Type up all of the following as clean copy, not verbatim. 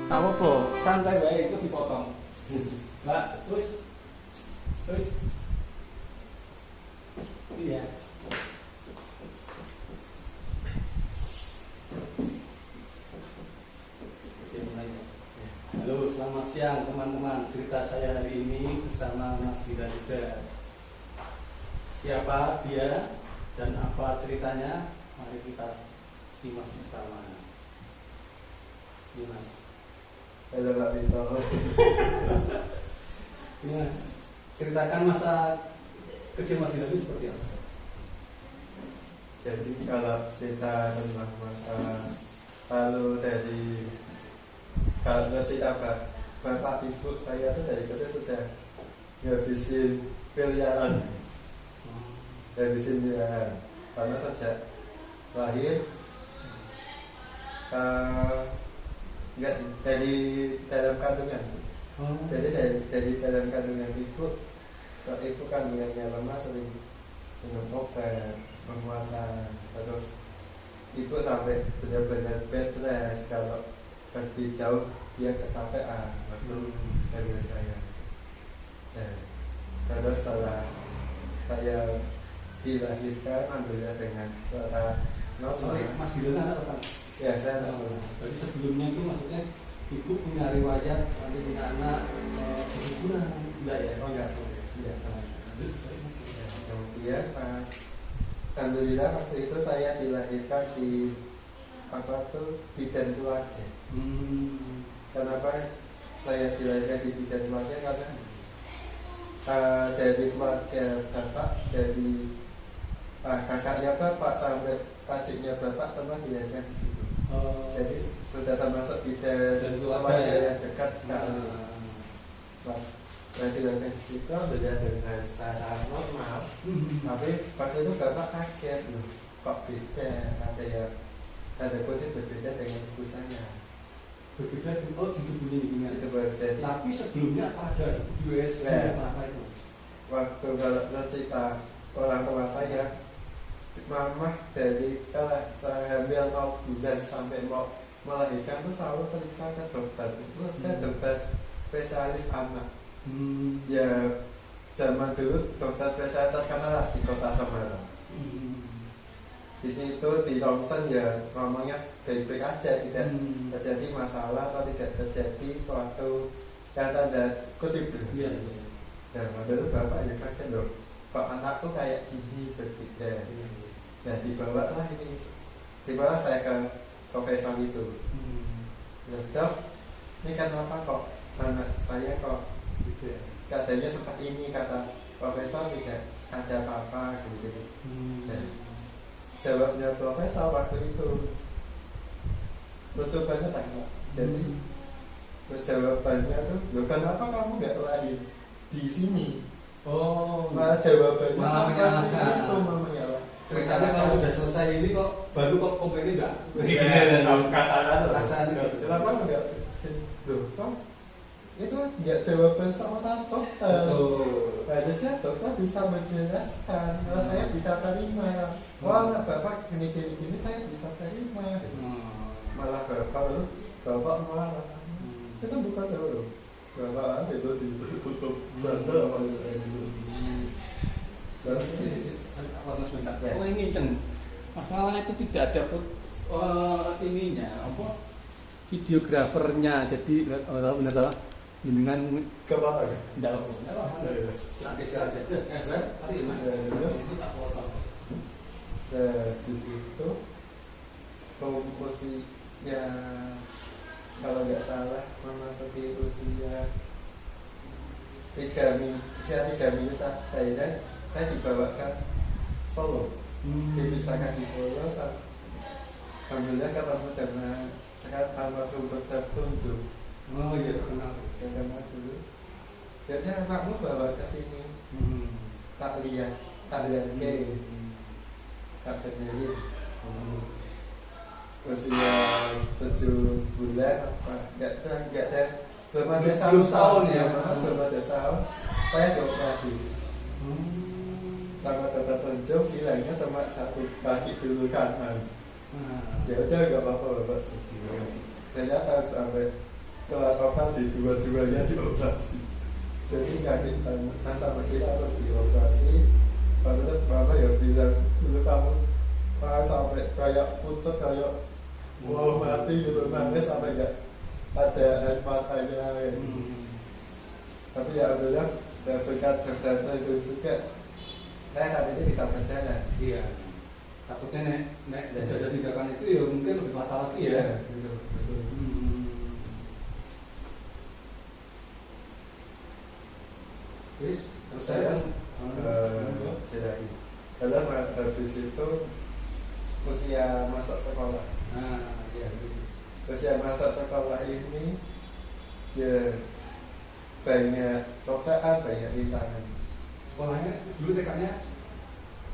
Apa santai wae itu dipotong. Mbak, terus iya. Halo, selamat siang teman-teman. Cerita saya hari ini bersama Mas Wira juga. Siapa dia dan apa ceritanya? Mari kita simak bersama. Ini Mas. Halo Pak Bito. Ini Mas, ceritakan masa kecil Mas Wira itu seperti apa? Jadi kalau cerita tentang masa lalu dari kalau cerita bapak ibu saya tuh dari kecil sudah ngabisin miliaran, karena sejak lahir enggak dari dalam kandungan. Jadi dari dalam kandungan ibu kandungannya lemah, sering minum obat penguatan, terus ibu sampai benar-benar bed rest kalau pergi jauh dia kecapean waktu dengan saya. Terus setelah saya dilahirkan alhamdulillah dengan cara normal. Mas Wira anak pertama? Ya, saya anak pertama. Berarti sebelumnya itu maksudnya ibu punya riwayat sampai punya anak berhubungan enggak ya? Oh enggak, tidak sama. Kemudian pas alhamdulillah waktu itu saya dilahirkan di bidan keluarga. Kenapa saya dilahirkan di bidan keluarga? Karena dari keluarga bapak, dari kakaknya bapak sampai adiknya bapak semua dilahirkan di situ. Jadi sudah termasuk bidan keluarga yang dekat sekali. Saya dilahirkan di situ sudah dengan secara normal. Tapi waktu itu bapak kaget loh, kok beda, ada kode berbeda dengan ibu saya. Berbeda di tubuhnya Itu berbeda. Tapi sebelumnya apa ada USG apa itu? Waktu kalau cerita orang tua saya, mama dari saya hamil 0 bulan sampai mau melahirkan itu selalu periksa ke dokter. Itu saya dokter spesialis anak. Ya zaman dulu dokter spesialis terkenal lah di kota Semarang. Di situ di ronsen ya ngomongnya baik-baik aja, tidak terjadi masalah atau tidak terjadi suatu yang tanda kutip. Ya waktu itu bapak ya kaget loh, kok anakku kayak gini berbeda. Ya dibawa saya ke profesor itu. Dok, ini kenapa kok anak saya kok katanya seperti ini, kata profesor tidak ada apa-apa gitu. Jawabnya profesor waktu itu lucu banget kan. Jadi jawabannya tuh, loh kenapa kamu nggak lahir di sini? Malah jawabannya malah menyalahkan. Itu malah menyalahkan. Ceritanya kalau sudah selesai ini kok baru kok komplainnya enggak? Kasaran. Kenapa enggak? Loh, kok itu enggak jawaban sama dokter. Harusnya dokter bisa menjelaskan, kalau saya bisa terima. Wah, anak bapak gini saya bisa terima. Malah bapak marah. Itu bukan jauh. Bapak itu ditutup bandel apa gitu. Terus Oh ini ceng, masalah itu tidak ada ininya apa videografernya, jadi benar tahu dengan kepala tidak apa nanti saya aja hari mas itu tak potong. Di situ usia kalau nggak salah memasuki usia 3 minggu saya dibawa ke Solo, dipisahkan di Solo. Alhamdulillah ketemu dengan sekarang tanpa rumput tertunjuk. Oh iya terkenal. Terkenal dulu. Jadi anakmu bawa ke sini. Tak lihat ke, tak kenalin. Usia 7 bulan apa? Enggak ada. Belum ada tahun ya. Belum ada tahun. Saya dioperasi. Sama dokter tunjuk bilangnya cuma 1 kaki dulu kanan. Ya udah nggak apa-apa bapak sedih. Ternyata sampai kelar operasi dua-duanya dioperasi. Jadi kaki kan sama kita harus dioperasi. Pada itu mama ya bilang dulu kamu sampai kayak pucat kayak mau mati gitu, nangis sampai gak ada air matanya. Tapi ya alhamdulillah berkat dokter itu juga saya saat ini bisa berjalan. Iya. Takutnya nek terjadi tindakan itu ya mungkin lebih fatal lagi ya. Iya, betul. Terus saya jadi dalam habis itu usia masuk sekolah. Iya. Usia masuk sekolah ini ya banyak cobaan, banyak rintangan. Sekolahnya dulu TK-nya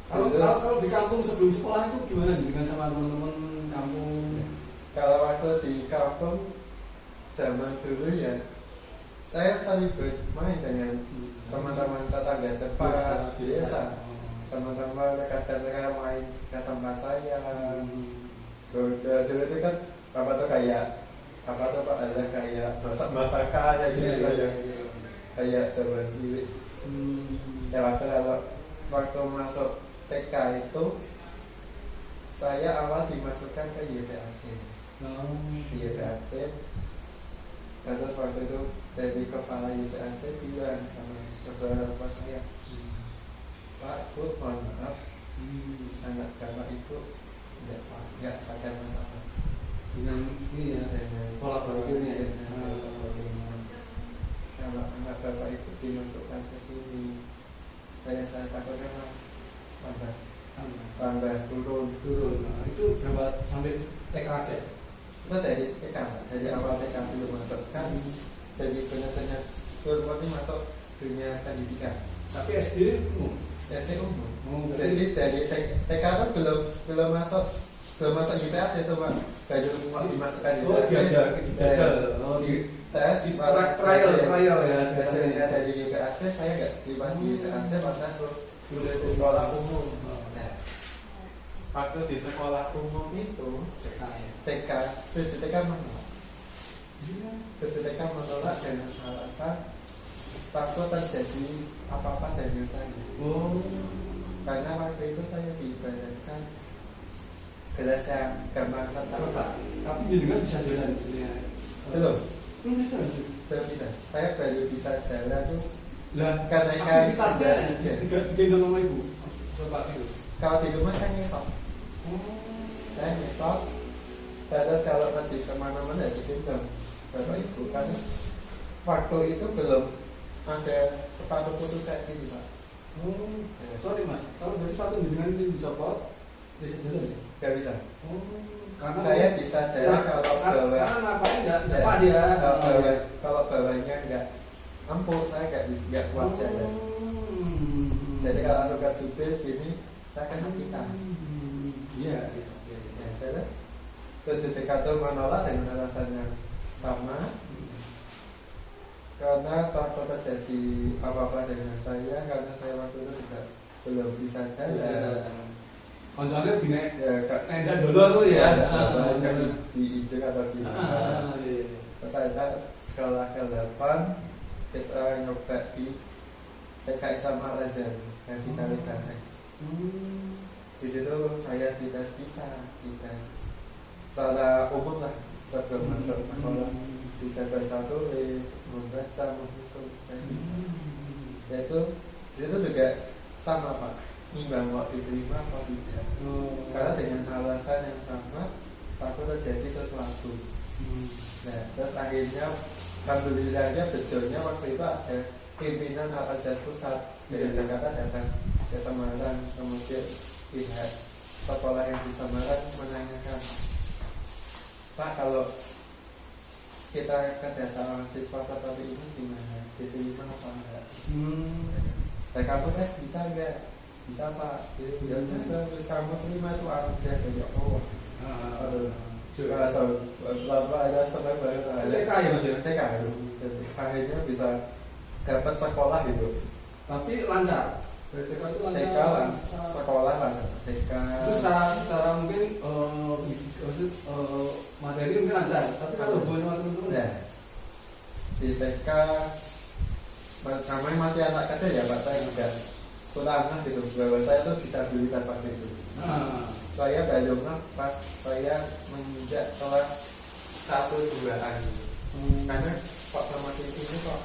kalau di kampung sebelum sekolah itu gimana nih dengan sama teman-teman kampung? Kalau waktu di kampung zaman dulu ya saya paling bermain dengan teman-teman tetangga depan biasa. Teman-teman kadang-kadang main ke tempat saya. Dulu itu kan apa tuh kayak ada kayak masakan ya gitu ya. Kayak zaman dulu. Ya waktu masuk TK itu saya awal dimasukkan ke YPAC. Di YPAC. Terus waktu itu dari kepala YPAC bilang sama saudara bapak saya, Pak, Bu, mohon maaf, anak bapak ibu nggak ada masalah Dengan ini ya, dengan pola pikirnya ya. Kalau anak bapak ibu dimasukkan ke sini, saya takutnya tambah turun. Nah, itu berapa sampai TK aja? Itu dari TK, dari awal TK belum masuk kan, jadi benar-benar turun masuk dunia pendidikan. Tapi SD umum. SD umum. Jadi Jadi dari TK itu belum masuk YPAC itu Pak. Baru mau dimasukkan dijajal. Di tes Trial ya. Hasilnya dari YPAC saya nggak dibahas di YPAC karena sudah di sekolah umum. Nah, waktu di sekolah umum itu TK 7 TK menolak. 7 TK menolak dengan alasan takut terjadi apa-apa dengan saya. Karena waktu itu saya diibaratkan gelas yang gampang retak. Tapi jenengan bisa jalan maksudnya? Belum bisa. bisa. Saya baru bisa jalan tuh Lah, karena aktivitasnya gendong sama ibu, bapak itu. kalau di rumah saya ngesot. Saya ngesot. Terus kalau pergi kemana-mana ya digendong bapak ibu. Karena waktu itu belum ada sepatu khusus kayak gini Pak. Sorry Mas, kalau dari sepatu jenengan ini dicopot, bisa jalan ya? Gak bisa. Karena Saya bisa jalan kalau bawa. Karena napanya nggak pas ya. Kalau bawahnya nggak empuk, saya nggak kuat jalan. Jadi kalau langsung ke jubir gini, saya kesakitan. Iya. Terus TK itu menolak dengan alasan yang sama. Karena takut terjadi apa-apa dengan saya, karena saya waktu itu juga belum bisa jalan. Konsolnya di nek Ya, tenda dulu tuh ya. Diinjek atau gimana. Terus saya sekolah ke-8 kita nyoba di TK Islam Al-Azhar yang di Kalitangan. Di situ saya dites secara umum lah sebelum masuk sekolah. Bisa baca tulis, membaca, menghitung, saya bisa. Yaitu di situ juga sama Pak, nimbang mau diterima atau tidak. Karena dengan alasan yang sama, takut terjadi sesuatu. Nah, terus akhirnya alhamdulillahnya bejonya waktu itu ada pimpinan Al-Azhar Pusat dari Jakarta datang ke Semarang, kemudian pihak sekolah yang di Semarang menanyakan, Pak, kalau kita kedatangan siswa seperti ini gimana? Diterima apa enggak? Dan kamu tes bisa enggak? Bisa Pak. Ya udah, terus kamu terima itu anugerah dari Allah. Bapak ada senang banget. TK ya Mas ya? TK. Akhirnya bisa dapat sekolah gitu. Tapi lancar. Dari TK itu lancar. TK lah, sekolah lah. TK. Itu secara mungkin materi mungkin lancar. Tapi kalau hubungan sama teman-teman ya. di TK namanya masih anak kecil ya Pak, saya juga kurang gitu bahwa saya tuh disabilitas waktu itu. Saya bayangnya pas saya menginjak kelas 1-2an karena kok sama di sini kok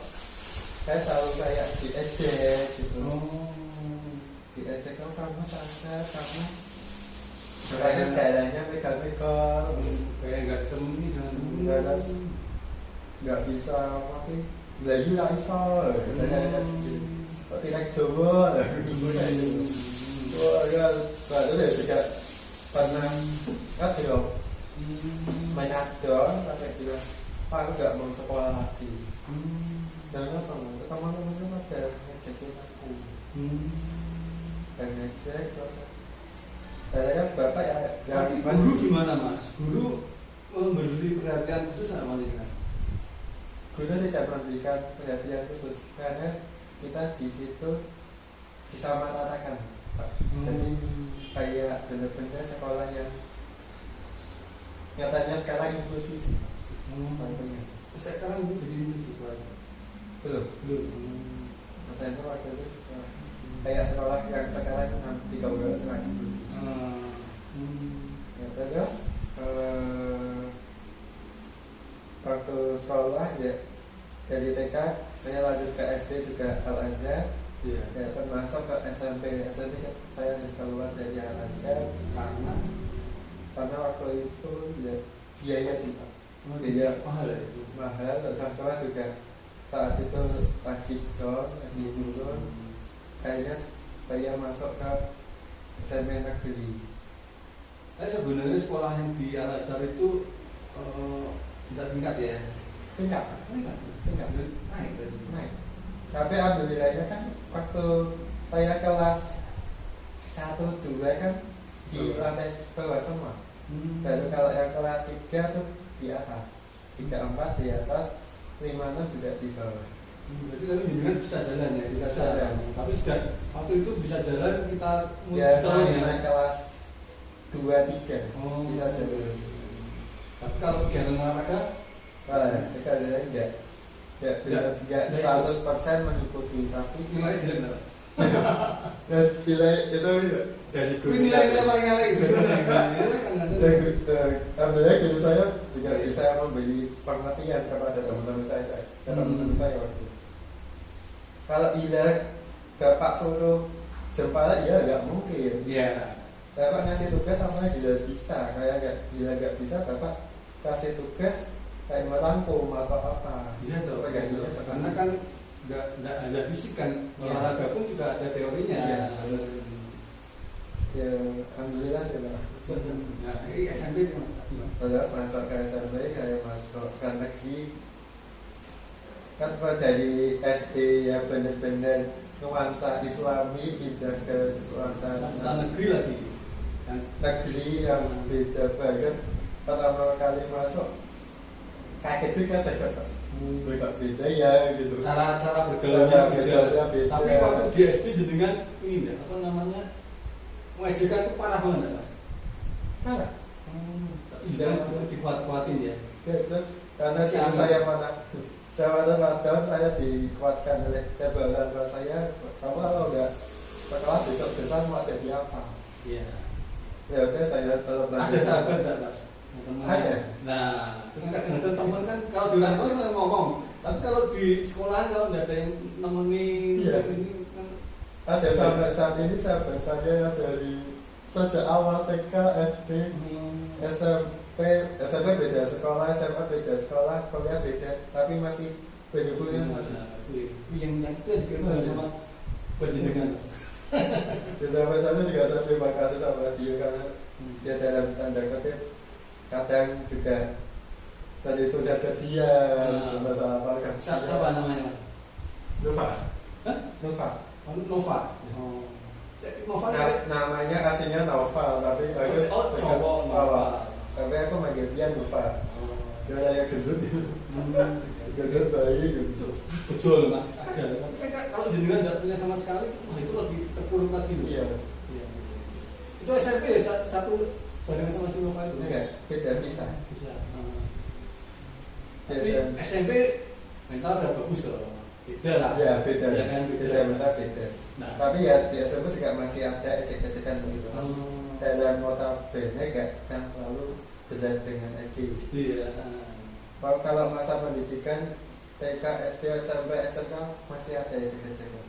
saya selalu kayak diejek gitu. Diejek kamu sangat kamu makanya jalannya megang-megang kayak nggak ketemu nggak bisa apa sih belayu nggak bisa saya kok tidak coba wah ya itu deh juga pernah kan sih dong banyak dong sampai bilang Pak aku nggak mau sekolah lagi dan apa teman-teman ada ngejekin aku dan ngejek kan bapak ya tapi guru gimana Mas? Guru memberi perhatian khusus sama ini kan? Guru tidak memberikan perhatian khusus karena kita di situ disamaratakan Pak. Jadi kayak benar-benar sekolah yang nyatanya sekarang inklusi sih. Sekarang itu jadi inklusi belum. Saya itu waktu itu kayak sekolah yang sekarang di Kabupaten sekarang inklusi. Ya, terus waktu sekolah ya dari TK saya lanjut ke SD juga Al-Azhar. Ya, termasuk ke SMP saya harus keluar dari Al-Azhar karena waktu itu ya biaya sih Pak. Biaya mahal, orang tua juga saat itu lagi turun kayaknya saya masuk ke SMP negeri. Sebenarnya sekolah yang di Al-Azhar itu tidak tingkat ya? Tingkat. Naik. Tapi alhamdulillahnya kan waktu saya kelas 1-2 kan di lantai bawah semua. Baru kalau yang kelas 3 tuh di atas, 3-4 di atas, 5-6 juga di bawah. Berarti kami jenengan bisa jalan ya? Bisa jalan. Tapi sudah waktu itu bisa jalan kita ya naik kelas 2-3 bisa jalan. Tapi kalau kegiatan olahraga? Kita jalan enggak 100% mengikuti, tapi nilai jelek enggak? Nilai itu dari guru. Nilai paling elek gitu. Alhamdulillah guru saya juga bisa memberi pengertian kepada teman-teman saya waktu itu. Kalau hilang bapak suruh jempala ya nggak mungkin. Iya. Bapak ngasih tugas sama dia bisa, kayak nggak bisa bapak kasih tugas kayak merangkum atau apa. Iya toh. Karena kan nggak ada fisik kan, olahraga pun juga ada teorinya. Iya. Ya alhamdulillah ya Pak. Nah ini SMP Kalau masuk ke SMP kayak masuk ke negeri kan dari SD ya benar-benar nuansa Islami pindah ke nuansa negeri lagi. Negeri yang beda banget. Pertama kali masuk kaget juga saya Pak. Beda ya gitu. Cara bergaulnya beda. beda. Tapi waktu di SD jenengan ini ya, apa namanya? Mengajarkan itu parah banget enggak, Mas? Parah. Tapi jangan dikuat-kuatin ya. Karena saya saya dikuatkan oleh kebalan saya. Kamu kalau enggak sekolah besok besar mau jadi apa? Iya. Ya oke saya tetap ada sahabat enggak, Mas? Ada. Nah, kadang-kadang teman kan kalau di orang tua ngomong, tapi kalau di sekolah kalau nggak ada yang nemenin, ini kan ada sampai saat ini sahabat saya dari sejak awal TK, SD, SMP beda sekolah, SMA beda sekolah, kuliah beda, tapi masih berhubungan masih. Yang itu yang dikirim sama penjenengan. Sampai saya juga saya terima kasih sama dia karena dia dalam tanda kutip kadang juga saya sudah ke dia masalah apa kan. Siapa namanya? Nova. Nova. Nova namanya aslinya Nova tapi aku cowok Nova. Tapi aku manggil dia Nova. Dia kayak gendut. Gendut bayi gitu. Betul Mas. Ada. Tapi kan kalau jenengan nggak punya sama sekali, itu lebih terpuruk lagi. Iya. Itu SMP ya satu bareng sama si Nova itu. Enggak, beda bisa. Tapi SMP mental udah bagus loh, beda lah. Ya beda, Ya kan, beda mental beda. Nah, Tapi ya di SMP juga masih ada ejek-ejekan begitu. Dalam notabene gak kan selalu berat dengan SD. SD ya. Kalau masa pendidikan TK, SD, SMP, SMK masih ada ejek-ejekan.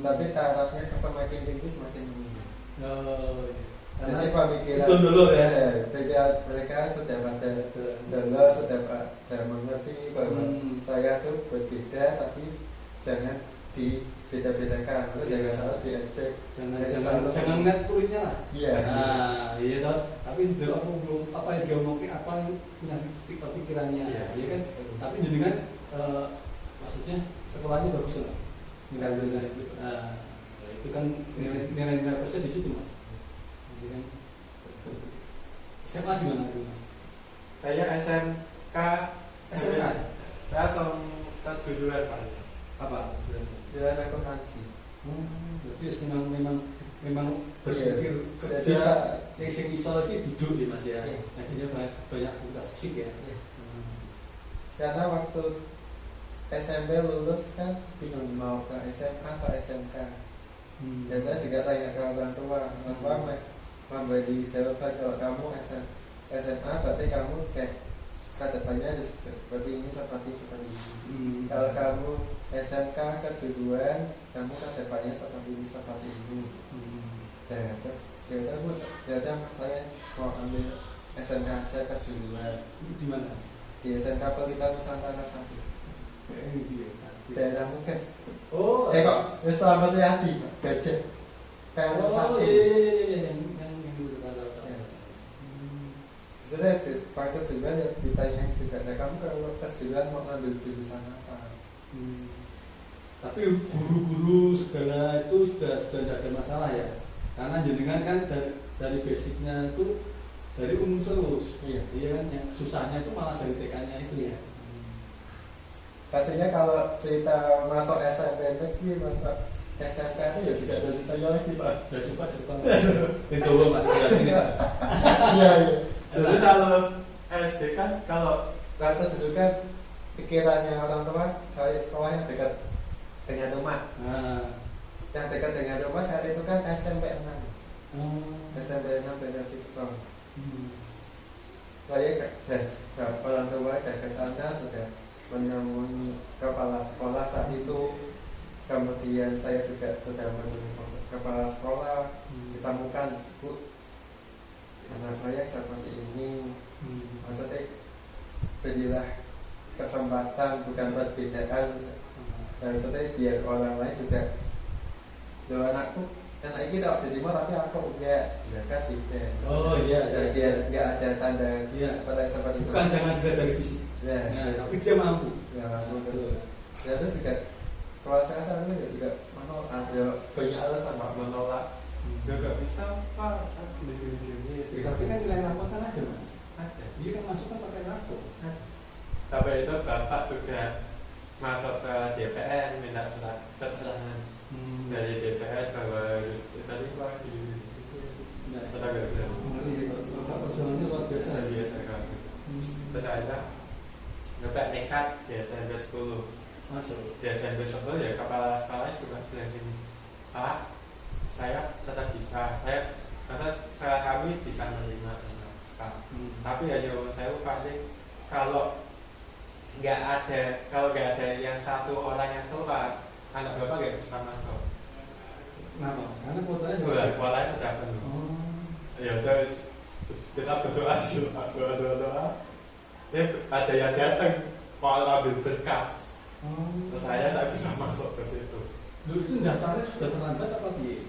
Tapi tarafnya semakin tinggi semakin meninggi. Oh, iya. Jadi pemikiran itu dulu ya. Mereka sudah pada dulu sudah pada mengerti bahwa saya tuh berbeda, tapi jangan dibeda-bedakan, atau jangan selalu diejek. Jangan ngeliat kulitnya lah. Iya. Nah, iya toh. Tapi dulu aku belum apa yang dia omongin, apa yang punya pikirannya, Iya. ya kan. Tapi jenengan maksudnya sekolahnya bagus lah. Alhamdulillah. Nah, itu kan nilai-nilai plusnya di situ mas. Jadi kan SMA gimana itu mas? Saya SMK SMA langsung kejuruan Pak. apa? Jurusan akuntansi. Berarti memang berpikir Jadi kerja yang sing iso iki duduk ya mas ya. Iya. Akhirnya banyak aktivitas fisik ya. Iya. Karena waktu SMP lulus kan bingung mau ke SMA atau SMK. Dan saya juga tanya ke orang tua memberi jawaban, kalau kamu SMA berarti kamu kayak kedepannya seperti ini. Kalau kamu SMK kejuruan, kamu kedepannya seperti ini. Dan terus yaudah mas, saya mau ambil SMK saya kejuruan. Di mana? Di SMK Pelita Nusantara 1. Ini dia. Daerah Mugas. Oh. Kok Islam Mas Yadi Gajah. Kalau Oh iya yang dulu tahu. Saya waktu juga ya ditanya juga, nah, kamu kalau kejuruan mau ngambil jurusan apa? Tapi guru-guru segala itu sudah tidak ada masalah ya, karena jenengan kan dari basicnya itu dari umum terus. Iya kan, yang susahnya itu malah dari TK-nya itu ya. Pastinya kalau cerita masuk SMP negeri, masuk SMK itu ya juga ada ceritanya lagi Pak. Ya coba itu mas, sudah sini mas. Iya. Jadi kalau SD kan, kalau waktu dulu kan pikirannya orang tua saya sekolah yang dekat dengan rumah. Yang dekat dengan rumah saat itu kan SMP 6. SMP 6 Benda Cipto. Saya dan orang tua dan ke sana sudah menemui kepala sekolah saat itu. Kemudian saya juga sudah menemui kepala sekolah, ditemukan, Bu, anak saya seperti ini. Maksudnya berilah kesempatan, bukan perbedaan. Maksudnya biar orang lain juga, loh anak ini tak diterima tapi aku enggak, ya kan beda. Oh iya. Biar nggak ada tanda pada seperti itu. Bukan jangan dilihat dari fisik. Ya, tapi dia mampu. Ya mampu. Ya itu juga kalau saya saat ini juga menolak, ada banyak alasan Pak menolak. Ya nggak bisa Pak, gini. Tapi kan nilai rapor kan ada mas. Ada. Dia kan masuk kan pakai rapor. Tapi itu Bapak juga masuk ke DPR minta surat keterangan dari DPR bahwa harus diterima di tenaga kerja. Bapak perjuangannya luar biasa. Biasa kan. Terus ada nyoba nekat di SMP 10. Masuk. Di SMP 10 ya kepala sekolah juga bilang gini, Pak, saya tetap bisa, saya kami bisa menerima Pak. Tapi hanya saya Pak, kalau nggak ada yang satu orang yang tua, anak bapak nggak bisa masuk. Kenapa? Karena kuotanya sudah penuh. Ya terus kita berdoa doa. Ya ada yang datang mau ambil berkas. Terus saya bisa masuk ke situ. Lu itu daftarnya sudah terlambat apa piye?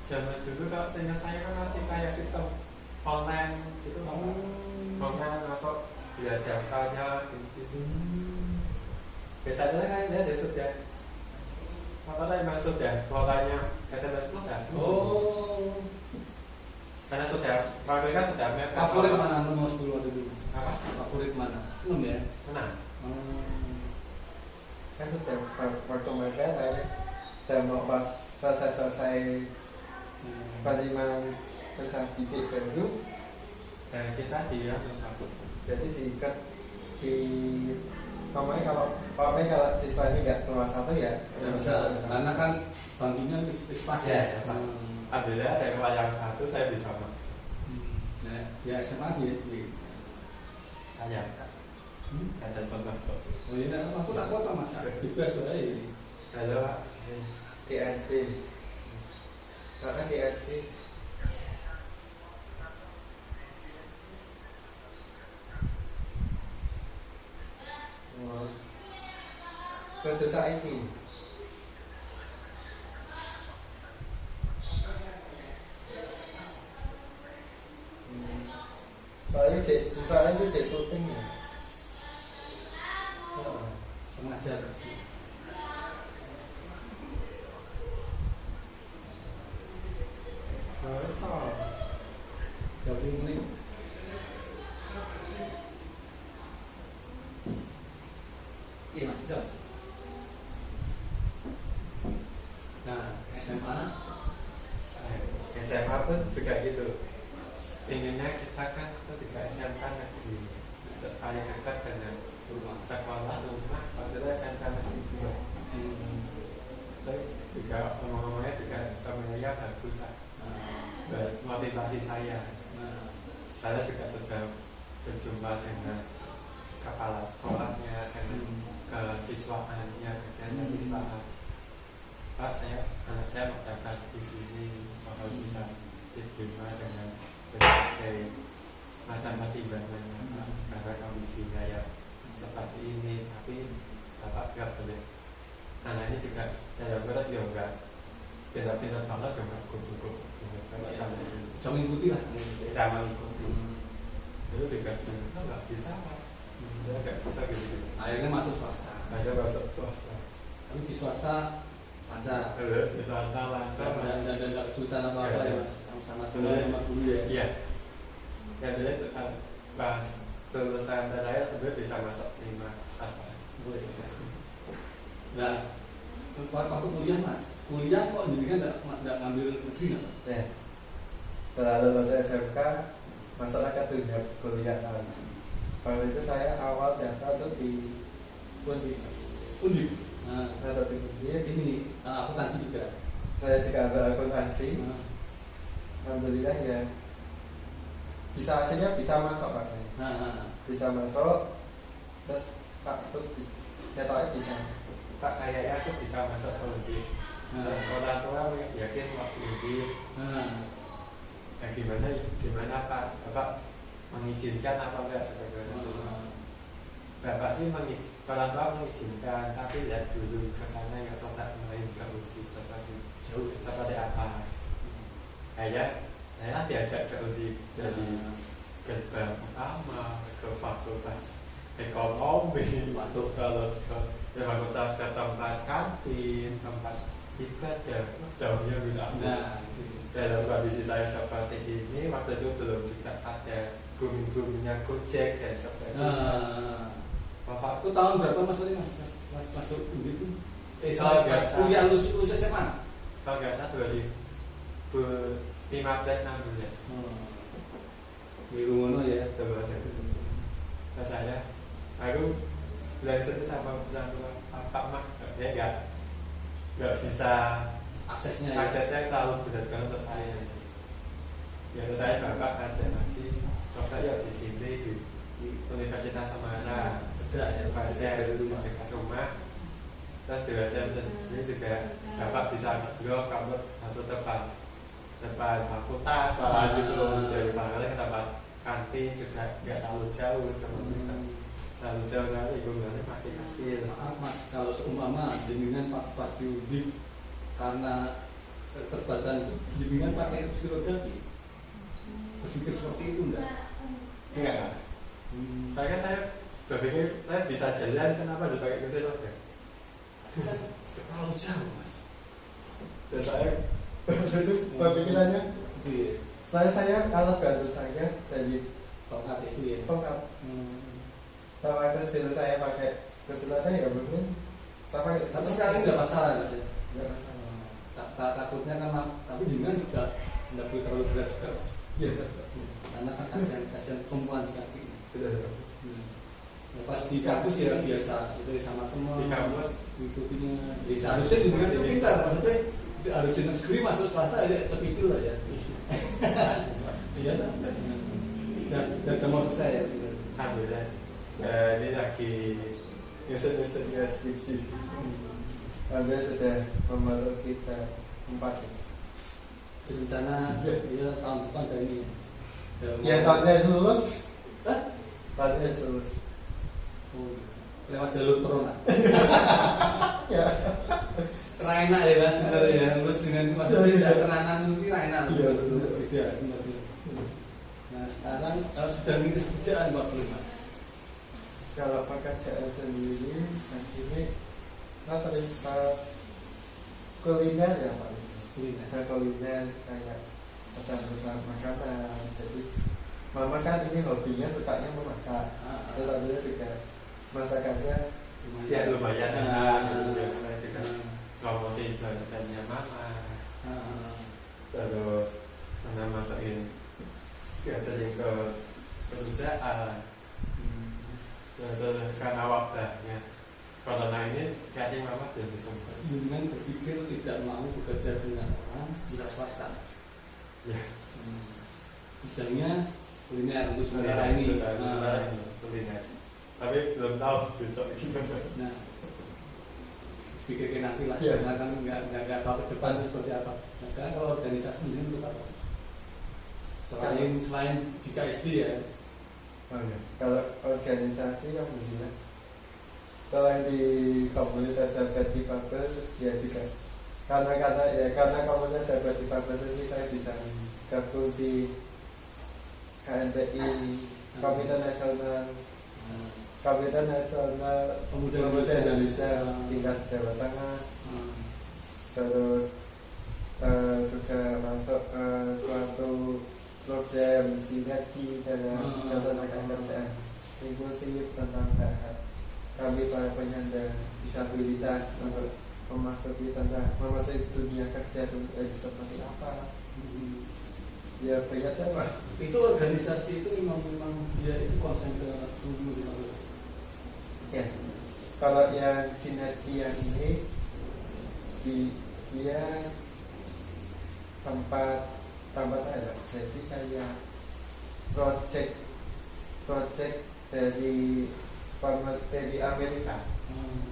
Zaman dulu kalau seingat saya kan masih kayak sistem online gitu, online masuk ya daftarnya gitu. Biasanya kan dia sudah memang sudah polanya SMS sudah. Karena mereka sudah mepet. Favorit mana nomor 10 waktu dulu? Apa? Favorit mana? 6 ya? 6. Kan sudah waktu mereka sudah mau pas selesai penerimaan peserta didik baru, kita diam. Jadi diikat di kalau siswa ini nggak kelas 1 ya nggak bisa, karena kan bangkunya pas ya. Alhamdulillah dari kelas yang 1 saya bisa masuk. Nah, ya SMA gitu. Saya ada masuk. Oh iya, aku tak foto mas. Bebas wae. Halo Pak. DSP. Karena DSP. Tentu saat ini. Soalnya itu cek syuting ya. Sengaja. Jadi ini. Iya mas, jelas. Nah, SMA pun juga gitu. Inginnya kita kan itu juga SMK negeri paling dekat dengan rumah sekolah rumah padahal SMK negeri 2. Terus juga ngomong-ngomongnya juga sebenarnya bagus lah. Motivasi saya. Saya juga sudah berjumpa dengan kepala sekolahnya, dengan kesiswaannya, dengan siswaan. Pak, anak saya mau daftar di sini, bahwa bisa diterima dengan berbagai macam pertimbangannya, karena kondisinya ya seperti ini, tapi Bapak nggak boleh. Anak ini juga dalam berat ya enggak pintar-pintar banget, ya enggak cukup. Jangan ikuti lah. Jangan ikuti. Itu juga nggak bisa Pak. Nggak bisa gitu. Akhirnya masuk swasta. Tapi di swasta lancar. Di swasta lancar. Nggak kesulitan apa-apa ya mas. Sama teman sama guru ya. Iya. Ya dulu pas lulusan terakhir gue bisa masuk 5 sapa. Nah, waktu kuliah mas, kuliah kok jadi kan nggak ngambil negeri nggak? Ya. Setelah lulus SMK, masyarakat dunia kuliah kan. Kalau itu saya awal daftar tuh di Undip. Nah, satu Undip. Ini akuntansi juga. Saya juga ambil akuntansi. Alhamdulillah ya. Bisa hasilnya bisa masuk Pak saya. Bisa masuk. Terus Pak tuh nyatanya bisa. Pak kayaknya aku bisa masuk ke Undip. Terus orang tua yakin waktu Undip. Ya gimana Pak? Bapak mengizinkan apa enggak sebagainya? Bapak sih orang tua mengizinkan, tapi lihat dulu ke sana ya coba main ke Undip seperti apa. Saya diajak ke Undip dari gerbang utama ke fakultas ekonomi, ke fakultas ke tempat kantin, tempat ibadah, jauhnya beda. Dalam kondisi saya seperti ini, waktu itu belum juga ada booming-boomingnya Gojek dan sebagainya. Bapak itu tahun berapa maksudnya mas masuk Undip itu? Pas kuliah lulus SMA? Kalau nggak salah 2015-16. Di rumah ya. Terus saya aku belajar sama orang tua Pak mah ya nggak bisa aksesnya terlalu berat banget untuk saya. Ya terus saya Bapak kerja lagi coba ya di sini di Universitas Semarang. Cedera ya. Pasnya dari rumah. Terus juga saya ini juga Bapak bisa dulu kamu masuk depan fakultas malah gitu dari fakultas ke tempat kantin juga nggak terlalu jauh terlalu jauh kali lingkungannya masih kecil. Maaf mas, kalau seumpama jenengan pas di Undip karena keterbatasan itu jenengan pakai kursi roda berpikir seperti itu enggak? Saya berpikir saya bisa jalan, kenapa udah pakai kursi roda? Terlalu jauh mas. Dan saya itu pemikirannya saya alat bantu saya dari tongkat itu ya. Tongkat. Sama dulu saya pakai kursi roda ya mungkin sama. Tapi sekarang nggak masalah mas ya. Nggak masalah. Takutnya kan, tapi jenengan sudah nggak boleh terlalu berat juga. Iya. Karena kan kasihan perempuan di kaki. Betul. Pas di kampus ya biasa itu sama teman di kampus ikutinya ya, seharusnya jenengan itu pintar maksudnya harusnya negeri masuk swasta aja cepikul lah ya iya kan dan mau selesai ya alhamdulillah. Ini lagi nyusun skripsi. Anda sudah memasuki kita 4 rencana ya tahun depan kayak ini ya. Tahunnya lulus. Hah? Tahunnya lulus. Oh, lewat jalur corona. Ya. Enak ya kan, benar ya. Terus dengan maksudnya tidak tenanan itu enak. Iya betul. Beda, benar. Nah sekarang sudah minus kerjaan Pak Belum Mas. Kalau pekerjaan sendiri saat ini saya sering kuliner ya Pak. Kuliner kayak pesan-pesan makanan. Jadi mama kan ini hobinya sukanya memasak. Terus akhirnya juga masakannya ya lumayan enak gitu ya. Saya juga promosi jualannya mama. Terus pernah masakin catering ke perusahaan. Terus karena wabahnya corona ini catering mama belum sempat. Dengan berpikir tidak mau bekerja dengan orang bisa swasta. Ya. Misalnya kuliner untuk sementara ini. Kuliner. Tapi belum tahu besok gimana. Nah, pikirkan nanti lah. Ya. Karena kan nggak tahu ke depan seperti apa. Nah, sekarang kalau organisasi ini untuk apa? Selain jika SD ya. Oh ya. Kalau organisasi yang begini, selain di komunitas sahabat difabel, ya juga karena komunitas sahabat difabel ini saya bisa gabung di KNPI, Komite Nasional Pemuda Indonesia tingkat Jawa Tengah. Terus juga masuk suatu program sinergi dalam tenaga kerjaan inklusif tentang hak kami para penyandang disabilitas untuk memasuki dunia kerja seperti apa. Ya banyak sama. Itu organisasi itu memang dia itu konsen ke ilmu ya. Kalau yang sinergi yang ini dia tempat ada, jadi kayak project dari Amerika.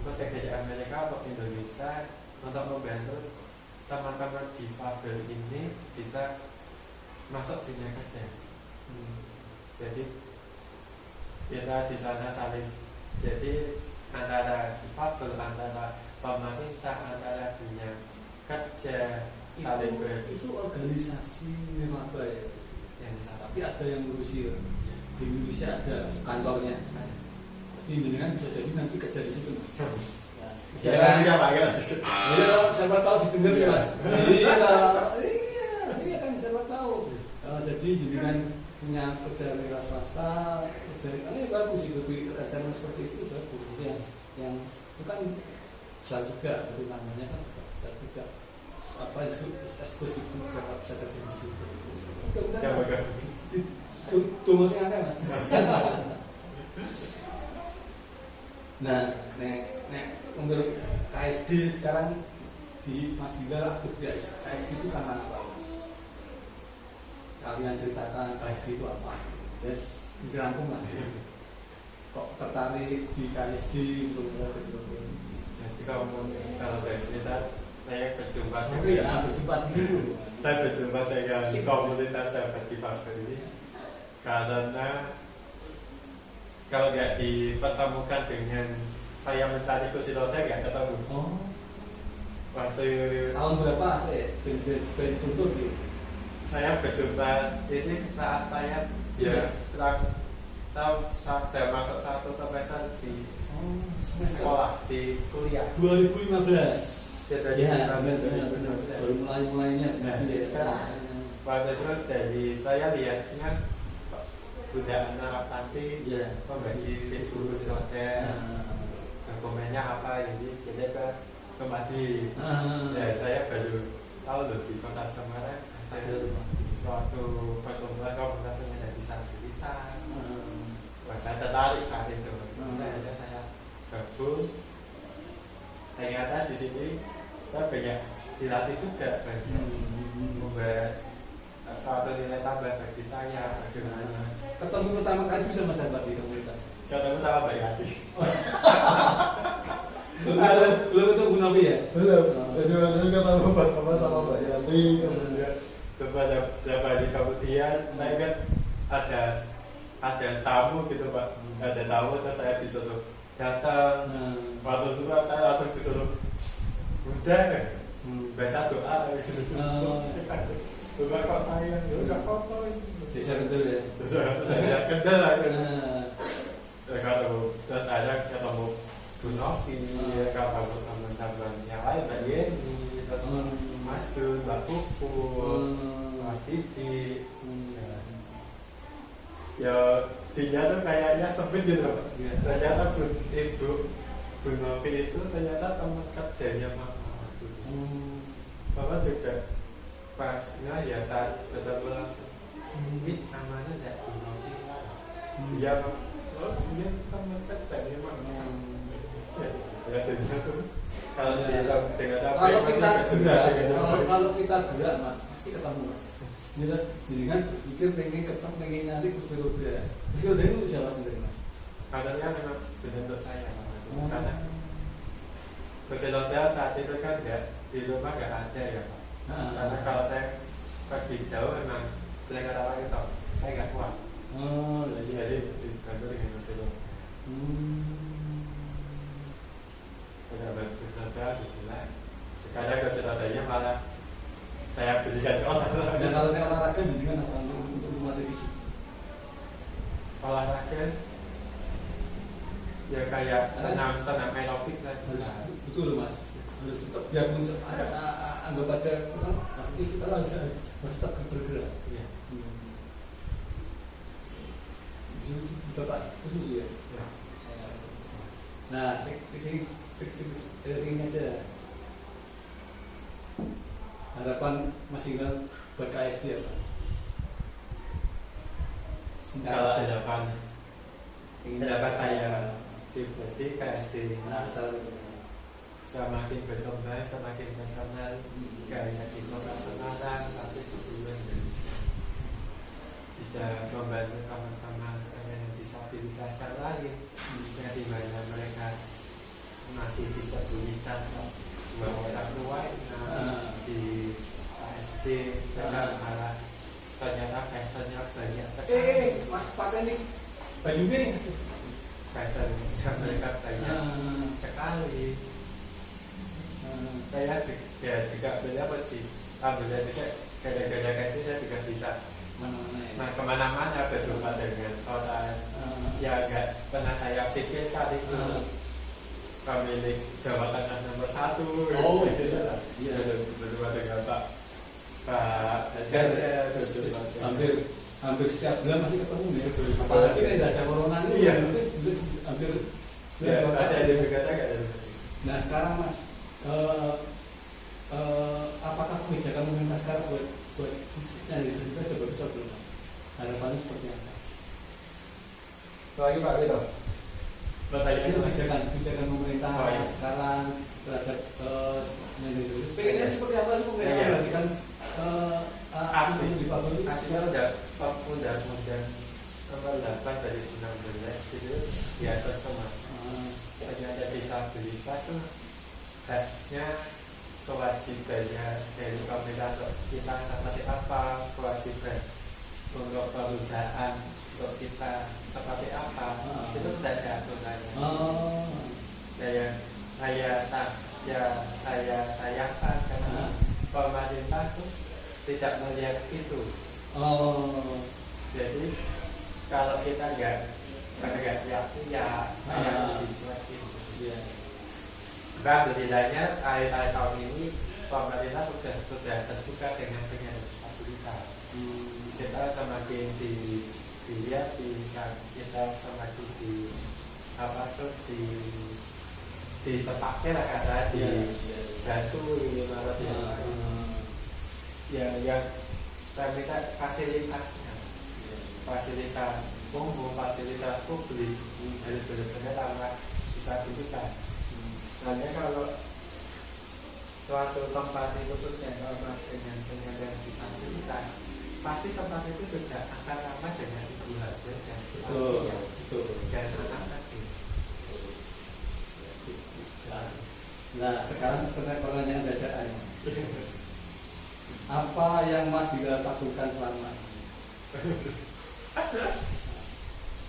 Project dari Amerika atau Indonesia untuk membantu teman-teman difabel ini bisa masuk dunia kerja. Jadi kita di sana saling, jadi antara difabel, antara pemerintah, antara dunia kerja saling itu organisasi memang apa ya? Tapi ada yang ngurusi di Indonesia ada kantornya. Di Indonesia bisa jadi nanti kerja di situ. Ya kan? Iya, siapa tahu didengar ya Mas. Iya kan siapa tahu. Jadi jenengan punya kerja wira swasta, ini bagus itu SMA seperti itu bagus. Yang itu kan besar juga, itu namanya kan besar juga. Apa eksklusif juga bisa kerja di situ. Tuh masih ada Mas. Nah, menurut KSD sekarang di Mas Bilal aktif guys. KSD itu karena apa Mas? Kalian ceritakan KSD itu apa? Yes, dirangkum lah. Kok tertarik di KSD untuk Jadi kalau saya cerita, saya berjumpa dulu. Saya berjumpa dengan komunitas sahabat difabel ini karena kalau nggak dipertemukan dengan saya mencari kursi roda nggak ketemu. Waktu tahun berapa saya tuntut gitu? Saya berjumpa ini saat saya saya masuk satu semester di sekolah di kuliah 2015. Ya, benar. Baru mulainya. Waktu itu dari saya lihatnya Bunda anak panti membagi kursi roda, dokumennya apa ini, jadi kembali. Ya saya baru tahu loh di kota Semarang ada suatu pertemuan komunitas penyandang disabilitas. Wah, saya tertarik saat itu. di sini saya banyak dilatih juga banyak membuat suatu nilai tambah bagi saya bagaimana Ketemu pertama kali sama siapa di komunitas? ketemu sama Mbak Yati. Lo ketemu Bu Novi ya? Belum, jadi waktu itu ketemu pas sama Mbak Yati, kemudian beberapa hari kemudian saya kan ada tamu gitu Pak, ada tamu terus saya disuruh datang. Waktu itu saya langsung disuruh udah baca doa gitu. Doa kok saya, ya udah apa-apa Desa Kendal ya? Desa Kendal lah kan. Ketemu, terus ada ketemu Bu Novi, ketemu teman-teman yang lain, Mbak Yeni, terus Mas Sun, Mbak Puput, Mas Siti. Ya dia tuh kayaknya sempit gitu Pak. Ternyata Bu Novi itu ternyata teman kerjanya Mama. Mama juga pas ya saat ketemu langsung namanya enggak Bu Novi lah. Iya Pak. Oh iya teman kerjanya Mama. Ya ternyata kalau kita gerak Mas pasti ketemu Mas. Jadi kan pikir pengen ketemu pengen nanti kursi roda itu siapa sendiri Mas? Katanya memang benar-benar saya karena kursi roda saat itu kan di rumah nggak ada ya Pak. Karena kalau saya pergi jauh memang saya kata lagi tau saya nggak kuat. Jadi dibantu dengan kursi roda. Udah kursi roda dibilang sekarang kursi rodanya malah saya berikan kos. Dan kalau olahraga jadi kan apa untuk melatih fisik? Olahraga ya kayak senam aerobik saya bisa. Betul loh Mas. Harus tetap biarpun anggap aja kan maksudnya kita harus tetap bergerak. Iya. Bapak khusus ya. Nah, sini aja. Harapan Mas Inggal buat KSD apa? Kalau harapan saya di KSD semakin berkembang, semakin personal, karena di Kota Semarang sampai di seluruh Indonesia bisa membantu teman-teman dengan disabilitas yang lain yang dimana mereka masih disabilitas bahwa orang tua di KSD karena malah ternyata fashionnya banyak sekali. Pakai nih bajunya Fashion yang mereka banyak sekali. Saya juga berapa sih? Alhamdulillah juga gara-gara itu saya juga bisa kemana-mana berjumpa dengan orang yang nggak pernah saya pikirkan itu. Pemilik Jawa Tengah nomor 1. Oh iya, berdua dengan Pak Ganjar, hampir setiap bulan masih ketemu ya. Apalagi kalau ada corona ini, hampir ada di Jakarta nggak ada. Nah sekarang Mas, apakah kebijakan pemerintah sekarang buat fisiknya di sini sudah bagus atau belum Mas? Harapannya seperti apa? Lagi Pak Rito. Itu kebijakan pemerintah sekarang terhadap pengennya seperti apa sih pemerintah memperhatikan aslinya udah undang-undang nomor 8 dari 19 itu diatur semua penyandang disabilitas tuh haknya kewajibannya dari pemerintah untuk kita seperti apa, kewajiban untuk perusahaan untuk kita seperti apa, itu sudah diatur tanya. Dan yang saya sayangkan karena pemerintah itu tidak melihat itu. Jadi kalau kita nggak siap ya dicuekin. Alhamdulillahnya akhir tahun ini pemerintah sudah terbuka dengan penyandang disabilitas. Kita semakin dilihat, kita semakin dicepatkan lah kata dibantu yang saya minta fasilitasnya, fasilitas umum, fasilitas publik harus benar-benar ramah disabilitas. Soalnya kalau suatu tempat itu sudah ramah dengan disabilitas, pasti tempat itu juga akan ramah dengan ibu hamil dan lansia dan anak kecil. Nah sekarang pertanyaan dadaan, apa yang Mas Bila takutkan selama ini?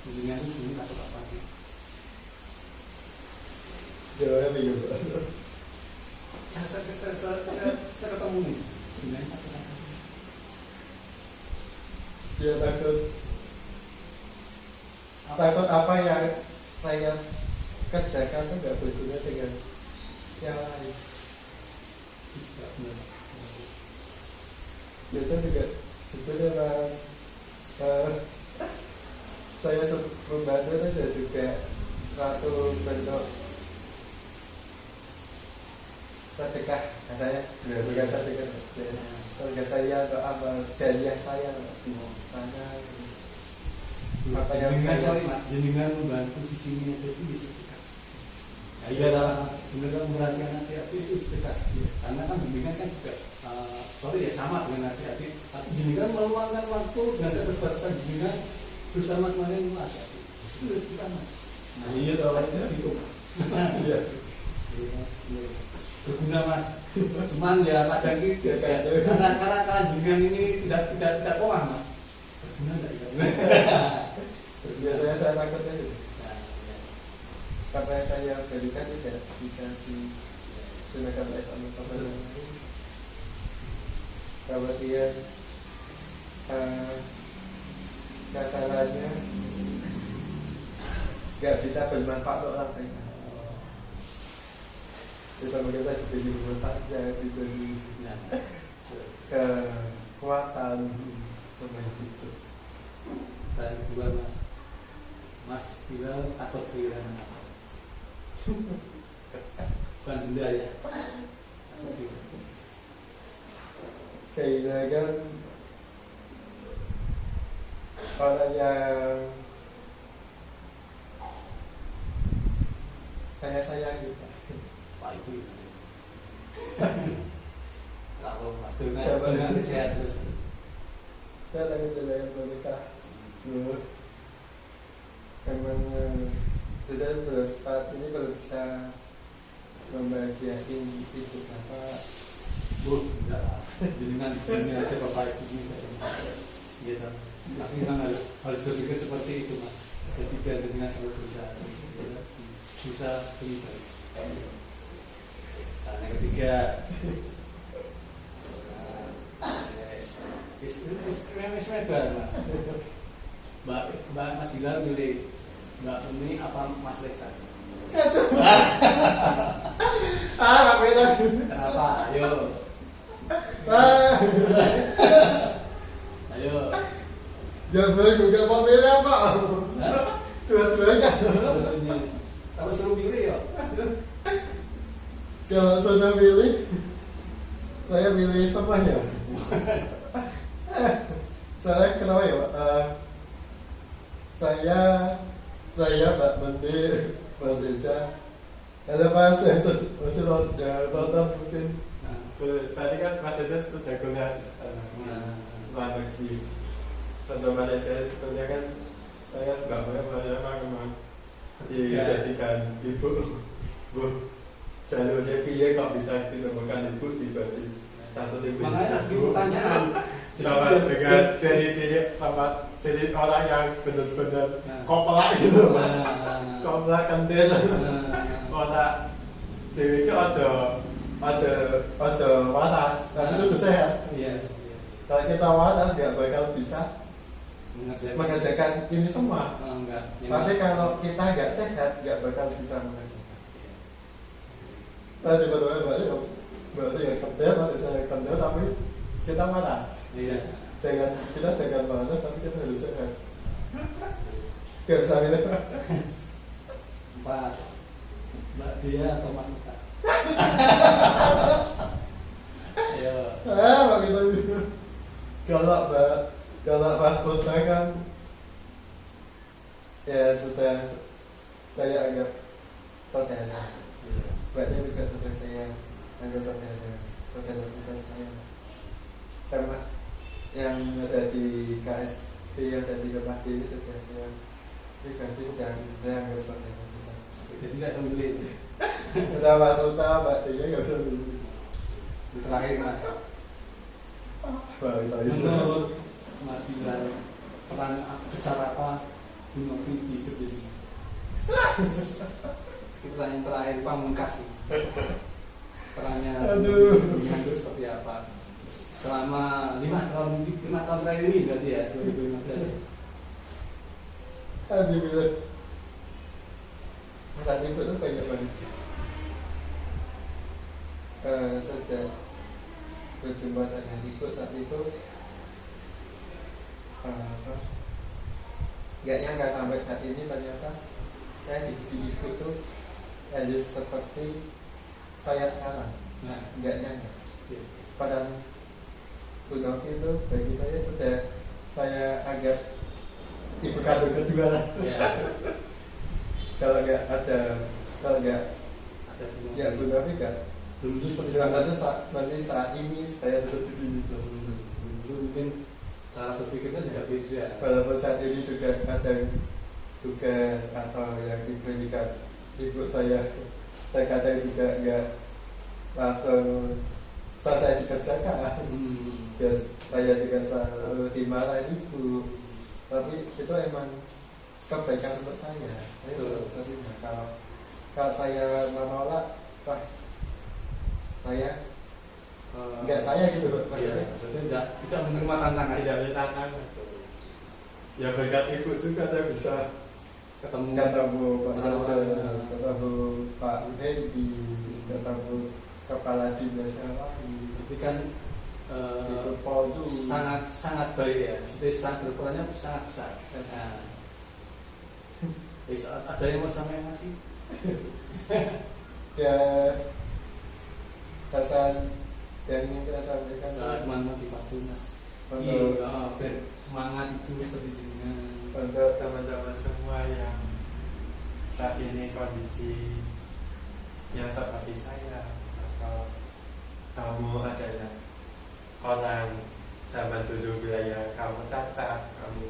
Dengan ini takut apa sih? Jawabnya bingung. Saya ketemu nih. Dengan takut apa? Dia takut apa yang saya kerjakan itu nggak berguna dengan yang lain. Biasanya juga sebetulnya saya membantu itu juga satu bentuk sedekah, saya bukan sedekah, keluarga saya atau amal jariah saya di sana. Apa yang jenengan membantu di sini aja itu bisa sedekah. Ya iya lah, sebenarnya memperhatikan hati-hati itu sedekah. Karena kan jenengan kan juga sama dengan hati-hati, tapi jenengan meluangkan waktu dengan keterbatasan jenengan bersama kemarin ada. Itu harus kita mas. Nah iya kalau itu. Iya. Berguna mas. Cuman ya kadang ini karena jenengan ini tidak koang mas. Berguna enggak ya? Biasanya saya takutnya itu. Karena saya berikan tidak bisa digunakan oleh teman-teman yang lain. Kemudian kasarnya nggak bisa bermanfaat untuk orang lain. Bisa mungkin saya diberi bermanfaat, diberi kekuatan seperti itu. Dan kedua Mas Bilal takut kehilangan apa? Bukan benda ya. Kehilangan orang yang saya sayangi. Pak itu. Kalau dengan sehat terus. Saya lagi jalan menikah. Emang saya belum start ini belum bisa membahagiakan hidup Bapak. Enggak. Jadi aja Bapak itu bisa semua. Gitu. Tapi memang harus berpikir seperti itu mas. Jadi biar dengan selalu berusaha lebih baik. Karena ketiga, ismebar mas. Mbak Mas Hilal milih Mbak Umi apa Mas Lesa? Pak Beda. Kenapa? Ayo. Ayo. Jangan juga mau milih apa? Dua-duanya. Kalau suruh pilih ya. Kalau sudah milih, saya milih semuanya. Saya kenapa ya Pak? Saya Mbak Menteri, Mbak Desa. Ada Mas masih nonton mungkin. Saya kan Mas Desa sudah kuliah di sana. Luar negeri. Sebelum Malaysia sebetulnya kan saya nggak boleh memang dijadikan ibu. Jalurnya piye kok bisa ditemukan ibu dibanding satu ibu. Makanya pertanyaan sama dengan jadi orang yang benar-benar kopelak gitu, kopelak kendel. Orang dewi itu aja wasas, tapi itu sehat. Kalau kita wasas nggak bakal bisa mengerjakan ini semua. Tapi kalau kita nggak sehat nggak bakal bisa mengerjakan. Tadi berdua balik, berarti ya kendel, masih saya kendel, tapi kita malas. Kita jangan malas, tapi kita harus sehat. Gak bisa milih. 4. Mbak Dia atau Mas Uta? Ayo. Pak kita kalau Mas Uta kan, ya sudah saya anggap saudara. Mbaknya juga sudah saya ada saudara besar saya karena yang ada di KSP yang ada di rumah ini sudah saya diganti dan saya anggap saudara besar. Jadi nggak sembelih. Udah masuk Pak dia nggak usah dulu. Terakhir Mas, Baru tahu itu. menurut Mas Bilal peran besar apa Gunung di hidup ini? Itu yang terakhir pamungkas. Perannya itu seperti apa? Selama 5 tahun terakhir ini berarti ya 2015. Tadi bilang tadi itu banyak banget. Sejak berjumpa dengan ibu saat itu nggak nyangka sampai saat ini ternyata saya dididik ibu tuh harus seperti saya sekarang. Nah, Nggak nyangka. iya. Padahal Bu Novi itu bagi saya sudah saya anggap ibu kandung kedua lah. Ya, Kalau nggak ada ada Gunung. ya Bu Novi nggak. Belum itu seperti Nanti saat ini saya duduk di sini. dulu mungkin cara berpikirnya juga beda. Walaupun saat ini juga kadang tugas atau yang diberikan ibu saya kadang juga nggak langsung selesai dikerjakan. Ya, saya juga selalu dimarahin ibu. Tapi itu emang kebaikan untuk saya. Saya Betul. terima. Kalau saya menolak, wah saya nggak saya gitu Iya, maksudnya. maksudnya tidak menerima tantangan. Tidak ada tantangan. Ya berkat ibu juga saya bisa Ketemu ketemu Pak Raja, orang-orang. ketemu Pak Hendi, ketemu kepala dinas yang lain, Berarti kan itu Polju. sangat baik ya. Jadi sangat berperannya sangat besar. Nah, saat ada yang mau sama yang mati. Ya pesan yang ingin saya sampaikan Cuma motivasi Mas. untuk Biar semangat itu seperti jenengan. untuk teman-teman semua yang saat ini kondisi yang seperti saya atau kamu adalah orang zaman dulu yang kamu cacat, kamu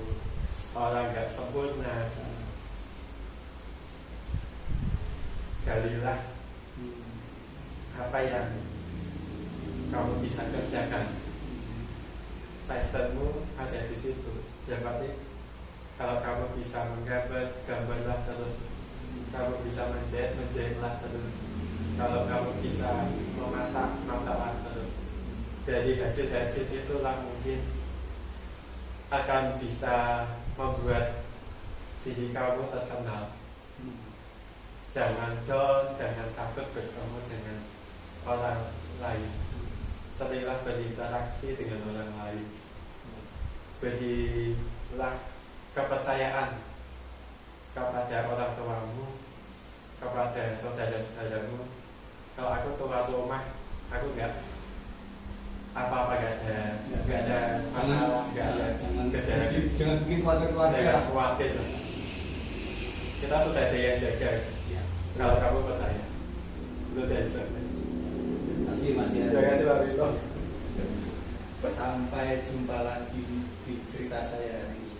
orang gak sempurna, galilah apa yang kamu bisa kerjakan. Passionmu ada di situ. Yang penting kalau kamu bisa menggambar, gambarlah terus. Kamu bisa menjahitlah terus. Kalau kamu bisa memasak, masaklah terus. Dari hasil-hasil itulah mungkin akan bisa membuat diri kamu terkenal. Jangan down, jangan takut bertemu dengan orang lain. Seringlah berinteraksi dengan orang lain. Berilah kepercayaan kepada orang tuamu, kepada saudara-saudaramu. Kalau aku keluar rumah, aku nggak apa-apa, nggak ada masalah, nggak ada gejala. Jangan bikin khawatir keluarga. Jangan khawatir. Kita sudah ada yang jaga. Ya. Kalau kamu percaya, itu dari sana. Masih ya. Terima kasih Pak Vito. Sampai jumpa lagi di cerita saya hari ini.